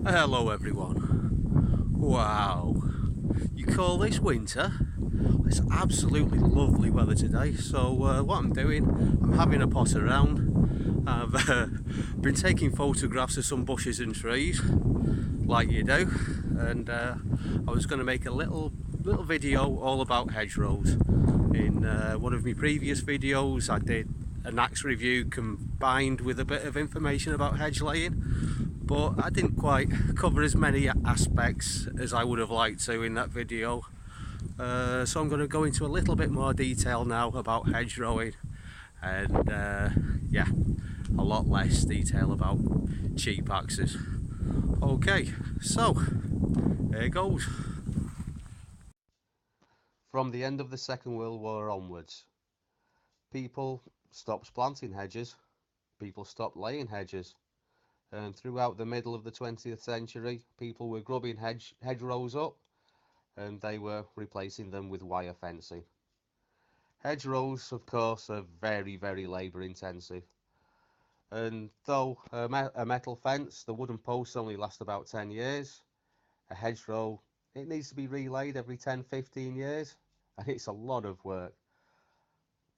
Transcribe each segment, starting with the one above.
Hello everyone. Wow, you call this winter? It's absolutely lovely weather today. So what I'm doing, I'm having a potter around. I've been taking photographs of some bushes and trees, like you do, and I was going to make a little video all about hedgerows. In one of my previous videos, I did an axe review combined with a bit of information about hedge laying, but I didn't quite cover as many aspects as I would have liked to in that video. So I'm going to go into a little bit more detail now about hedgerowing, and yeah, a lot less detail about cheap axes. Okay, so here goes. From the end of the Second World War onwards, people stopped planting hedges, people stopped laying hedges, and throughout the middle of the 20th century, people were grubbing hedgerows up, and they were replacing them with wire fencing. Hedgerows, of course, are very, very labour intensive, and though a metal fence, the wooden posts only last about 10 years, a hedgerow, it needs to be relaid every 10-15 years, and it's a lot of work.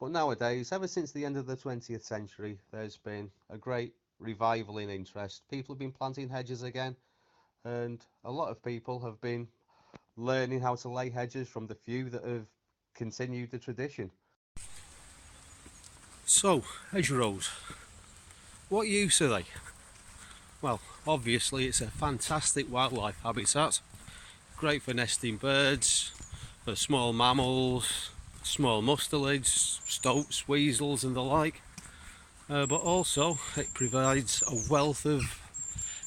But nowadays, ever since the end of the 20th century, there's been a great revival in interest. People have been planting hedges again, and a lot of people have been learning how to lay hedges from the few that have continued the tradition. So, hedgerows, what use are they? Well, obviously it's a fantastic wildlife habitat, great for nesting birds, for small mammals, small mustelids, stoats, weasels and the like, but also it provides a wealth of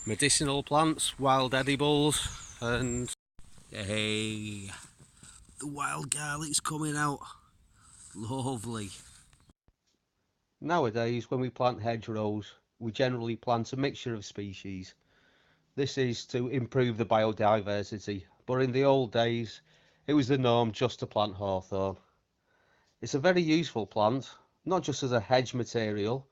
medicinal plants, wild edibles, and hey, the wild garlic's coming out, lovely. Nowadays, when we plant hedgerows, we generally plant a mixture of species. This is to improve the biodiversity, but in the old days, it was the norm just to plant hawthorn. It's a very useful plant, not just as a hedge material,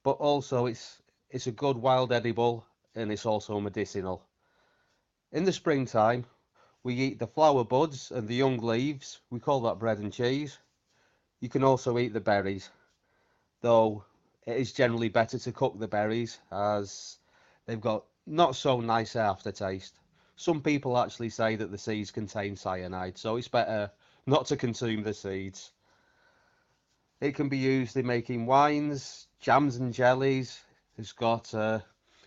but also it's a good wild edible, and it's also medicinal. In the springtime, we eat the flower buds and the young leaves. We call that bread and cheese. You can also eat the berries, though it is generally better to cook the berries as they've got not so nice aftertaste. Some people actually say that the seeds contain cyanide, so it's better not to consume the seeds. It can be used in making wines, jams and jellies. It's got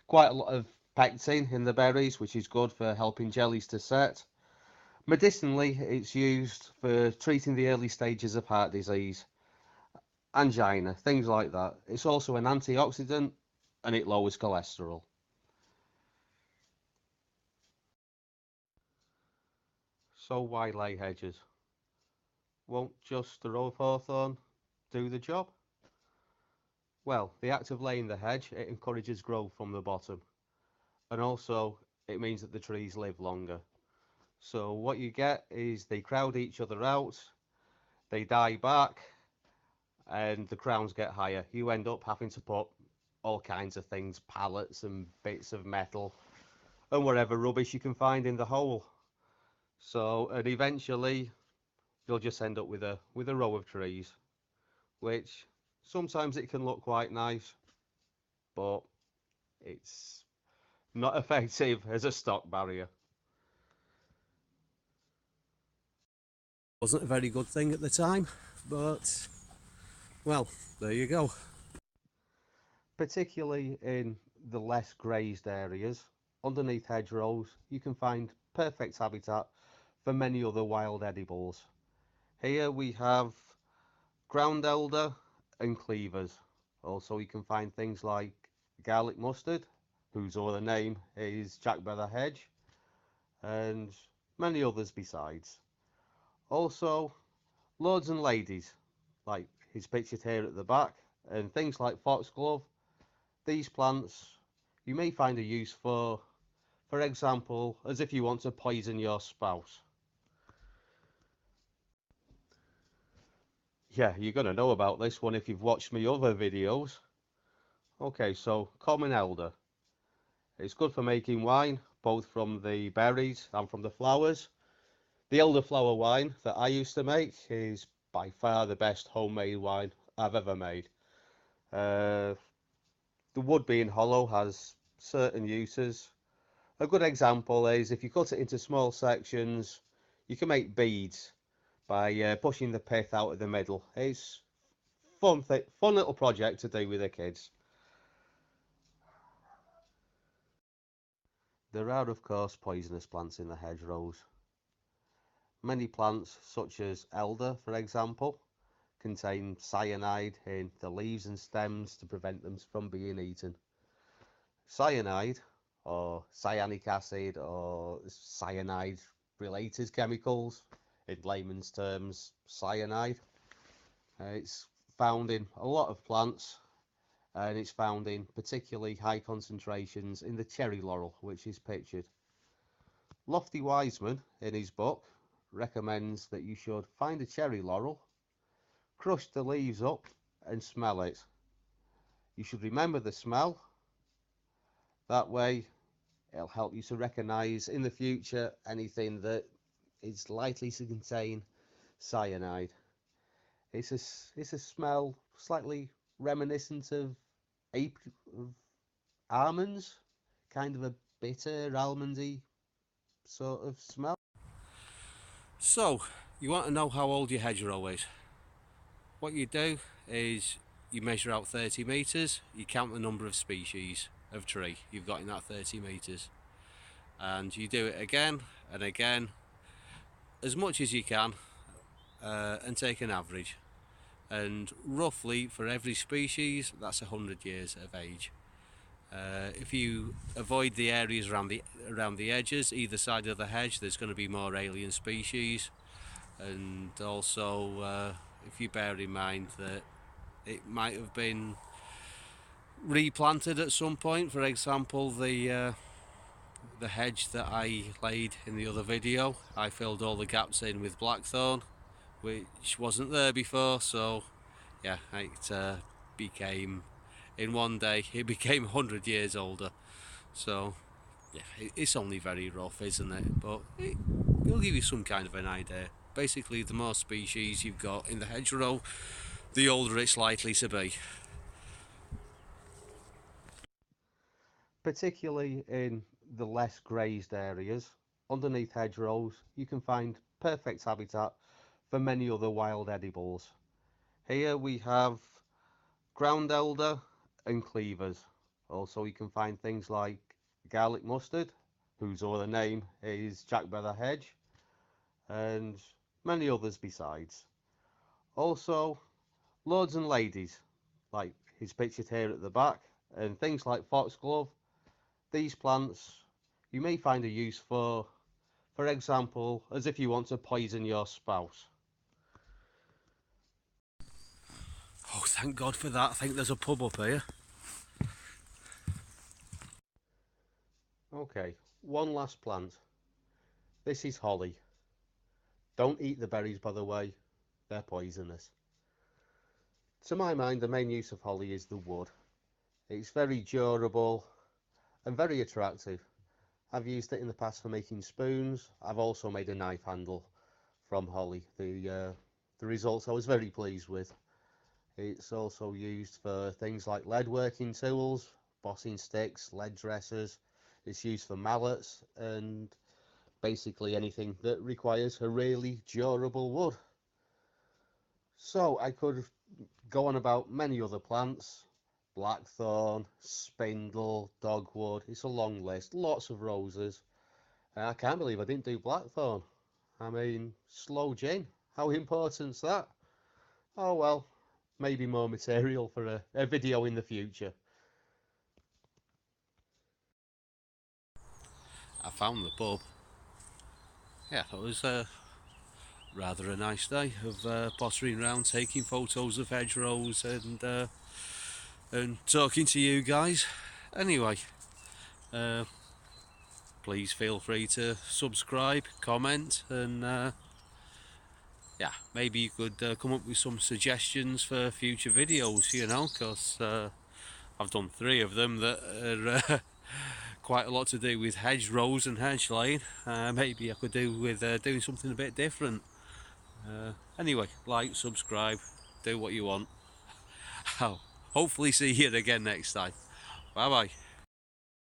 quite a lot of pectin in the berries, which is good for helping jellies to set. Medicinally, it's used for treating the early stages of heart disease, angina, things like that. It's also an antioxidant, and it lowers cholesterol. So why lay hedges? Won't just a row of hawthorn do the job? Well, the act of laying the hedge, it encourages growth from the bottom, and also it means that the trees live longer. So what you get is they crowd each other out, they die back, and the crowns get higher. You end up having to put all kinds of things, pallets and bits of metal and whatever rubbish you can find in the hole. So, and eventually you'll just end up with a row of trees, which sometimes it can look quite nice, but it's not effective as a stock barrier. Wasn't a very good thing at the time, but well, there you go. Particularly in the less grazed areas, underneath hedgerows, you can find perfect habitat for many other wild edibles. Here we have ground elder and cleavers. Also, you can find things like garlic mustard, whose other name is Jack by the Hedge, and many others besides. Also, lords and ladies, like he's pictured here at the back, and things like foxglove. These plants you may find a use for example, as if you want to poison your spouse. Yeah, you're going to know about this one if you've watched my other videos. Okay, so common elder. It's good for making wine, both from the berries and from the flowers. The elderflower wine that I used to make is by far the best homemade wine I've ever made. Uh, the wood being hollow has certain uses. A good example is if you cut it into small sections, you can make beads by pushing the pith out of the middle. It's fun little project to do with the kids. There are of course poisonous plants in the hedgerows. Many plants, such as elder for example, contain cyanide in the leaves and stems to prevent them from being eaten. Cyanide, or cyanic acid, or cyanide related chemicals, in layman's terms, cyanide. It's found in a lot of plants, and it's found in particularly high concentrations in the cherry laurel, which is pictured. Lofty Wiseman, in his book, recommends that you should find a cherry laurel, crush the leaves up, and smell it. You should remember the smell. That way, it'll help you to recognise in the future anything that is likely to contain cyanide. It's a smell slightly reminiscent of almonds, kind of a bitter almondy sort of smell. So, you want to know how old your hedgerow is? What you do is you measure out 30 metres, you count the number of species of tree you've got in that 30 metres, and you do it again and again, as much as you can, and take an average. And roughly for every species, that's 100 years of age. If you avoid the areas around the edges, either side of the hedge, there's going to be more alien species. And also, if you bear in mind that it might have been replanted at some point, for example, the hedge that I laid in the other video, I filled all the gaps in with blackthorn, which wasn't there before. So yeah, it became, in one day, it became 100 years older. So yeah, it's only very rough, isn't it? But it'll give you some kind of an idea. Basically, the more species you've got in the hedgerow, the older it's likely to be. Particularly in the less grazed areas, underneath hedgerows, you can find perfect habitat for many other wild edibles. Here we have ground elder and cleavers. Also, you can find things like garlic mustard, whose other name is Jack by the Hedge, and many others besides. Also, lords and ladies, like is pictured here at the back, and things like foxglove. These plants you may find a use for example, as if you want to poison your spouse. Oh, thank God for that. I think there's a pub up here. Okay, one last plant. This is holly. Don't eat the berries, by the way, they're poisonous. To my mind, the main use of holly is the wood. It's very durable and very attractive. I've used it in the past for making spoons. I've also made a knife handle from holly. The results I was very pleased with. It's also used for things like lead working tools, bossing sticks, lead dressers. It's used for mallets and basically anything that requires a really durable wood. So I could go on about many other plants: blackthorn, spindle, dogwood. It's a long list, lots of roses. I can't believe I didn't do blackthorn. I mean, sloe gin, how important's that? Oh well, maybe more material for a video in the future. I found the pub. Yeah, it was rather a nice day of pottering around, taking photos of hedgerows and talking to you guys. Anyway, uh, please feel free to subscribe, comment, and yeah, maybe you could come up with some suggestions for future videos, you know, because I've done 3 of them that are quite a lot to do with hedgerows and hedge laying. Maybe I could do with doing something a bit different. Anyway, like, subscribe, do what you want. I'll hopefully see you again next time. Bye bye.